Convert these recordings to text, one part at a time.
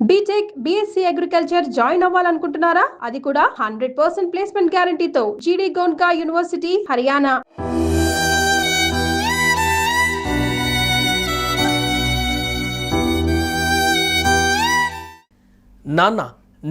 BTech BSc agriculture join అవ్వాలనుకుంటున్నారా? అది కూడా 100% ప్లేస్మెంట్ గ్యారంటీతో జీడీ గోన్కా యూనివర్సిటీ, హర్యానా. నాన్న,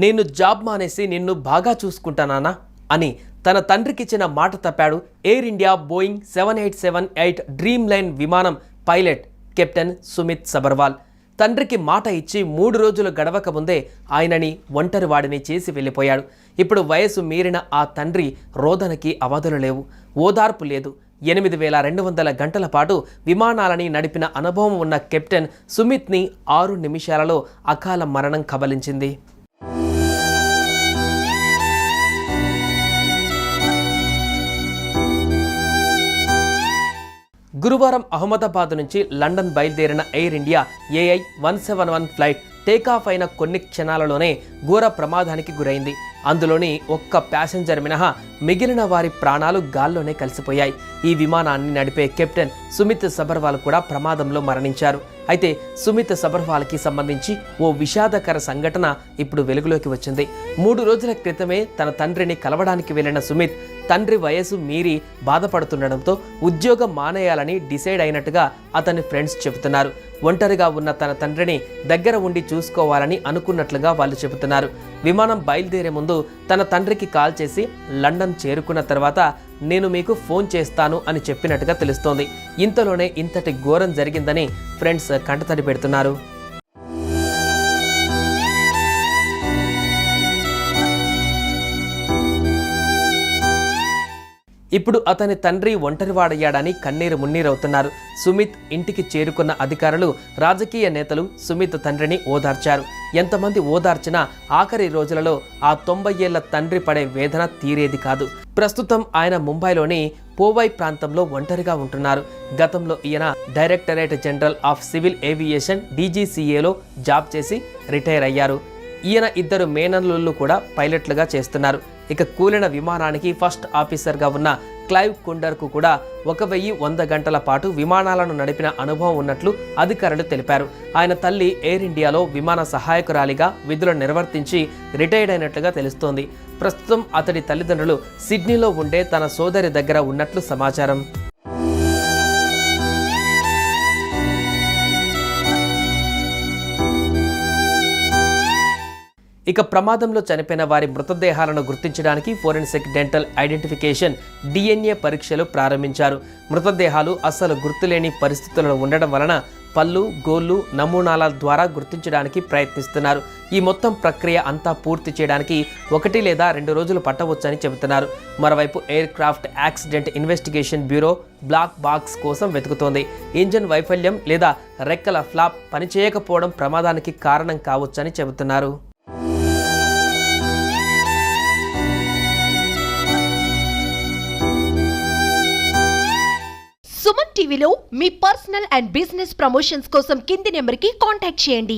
నేను జాబ్ మానేసి నిన్ను బాగా చూసుకుంటానా అని తన తండ్రికిచ్చిన మాట తప్పాడు air India Boeing 7878 dreamliner విమానం పైలట్ కెప్టెన్ సుమిత్ సబర్వాల్. తండ్రికి మాట ఇచ్చి 3 రోజులు గడవక ముందే ఆయనని ఒంటరివాడిని చేసి వెళ్ళిపోయాడు. ఇప్పుడు వయసు మీరిన ఆ తండ్రి రోదనకి అవధులు లేవు, ఓదార్పు లేదు. 8200 గంటల పాటు విమానాలని నడిపిన అనుభవం ఉన్న కెప్టెన్ సుమిత్ని 6 నిమిషాలలో అకాల మరణం కబలించింది. గురువారం అహ్మదాబాద్ నుంచి లండన్ బయలుదేరిన Air India AI 171 flight takeoff అయిన కొన్ని క్షణాలలోనే ఘోర ప్రమాదానికి గురైంది. అందులోని ఒక్క ప్యాసింజర్ మినహా మిగిలిన వారి ప్రాణాలు గాల్లోనే కలిసిపోయాయి. ఈ విమానాన్ని నడిపే కెప్టెన్ సుమిత్ సబర్వాల్ కూడా ప్రమాదంలో మరణించారు. అయితే సుమిత్ సబర్వాల్కి సంబంధించి ఓ విషాదకర సంఘటన ఇప్పుడు వెలుగులోకి వచ్చింది. 3 రోజుల క్రితమే తన తండ్రిని కలవడానికి వెళ్లిన సుమిత్ తండ్రి వయసు మీరి బాధపడుతుండడంతో ఉద్యోగం మానేయాలని డిసైడ్ అయినట్టుగా అతని ఫ్రెండ్స్ చెబుతున్నారు. ఒంటరిగా ఉన్న తన తండ్రిని దగ్గర ఉండి చూసుకోవాలని అనుకున్నట్లుగా వాళ్ళు చెబుతున్నారు. విమానం బయలుదేరే ముందు తన తండ్రికి కాల్ చేసి లండన్ చేరుకున్న తర్వాత నేను మీకు ఫోన్ చేస్తాను అని చెప్పినట్టుగా తెలుస్తోంది. ఇంతలోనే ఇంతటి ఘోరం జరిగిందని ఫ్రెండ్స్ కంటతడి పెడుతున్నారు. ఇప్పుడు అతని తండ్రి ఒంటరివాడయ్యాడని కన్నీరు మున్నీరవుతున్నారు. సుమిత్ ఇంటికి చేరుకున్న అధికారులు, రాజకీయ నేతలు సుమిత్ తండ్రిని ఓదార్చారు. ఎంతమంది ఓదార్చినా ఆఖరి రోజులలో ఆ 90 ఏళ్ల తండ్రి పడే వేదన తీరేది కాదు. ప్రస్తుతం ఆయన ముంబైలోని పోవై ప్రాంతంలో ఒంటరిగా ఉంటున్నారు. గతంలో ఈయన directorate general of civil aviation DGCAలో జాబ్ చేసి రిటైర్ అయ్యారు. ఈయన 2 మేనల్లుళ్ళు కూడా పైలట్లుగా చేస్తున్నారు. ఇక కూలిన విమానానికి ఫస్ట్ ఆఫీసర్గా ఉన్న క్లైవ్ కుండర్కు కూడా 1100 గంటల పాటు విమానాలను నడిపిన అనుభవం ఉన్నట్లు అధికారులు తెలిపారు. ఆయన తల్లి ఎయిర్ ఇండియాలో విమాన సహాయకురాలిగా విధులు నిర్వర్తించి రిటైర్డ్ అయినట్లుగా తెలుస్తోంది. ప్రస్తుతం అతడి తల్లిదండ్రులు సిడ్నీలో ఉండే తన సోదరి దగ్గర ఉన్నట్లు సమాచారం. ఇక ప్రమాదంలో చనిపోయిన వారి మృతదేహాలను గుర్తించడానికి ఫోరెన్సిక్ డెంటల్ ఐడెంటిఫికేషన్ DNA పరీక్షలు ప్రారంభించారు. మృతదేహాలు అస్సలు గుర్తులేని పరిస్థితుల్లో ఉండడం వలన పళ్ళు, గోళ్ళు నమూనాల ద్వారా గుర్తించడానికి ప్రయత్నిస్తున్నారు. ఈ మొత్తం ప్రక్రియ అంతా పూర్తి చేయడానికి 1 లేదా 2 రోజులు పట్టవచ్చని చెబుతున్నారు. మరోవైపు aircraft accident investigation bureau black box కోసం వెతుకుతోంది. ఇంజన్ వైఫల్యం లేదా రెక్కల ఫ్లాప్ పనిచేయకపోవడం ప్రమాదానికి కారణం కావచ్చని చెబుతున్నారు. సుమన్ టీవీలో మీ పర్సనల్ అండ్ బిజినెస్ ప్రమోషన్స్ కోసం కింది నెంబర్కి కాంటాక్ట్ చేయండి.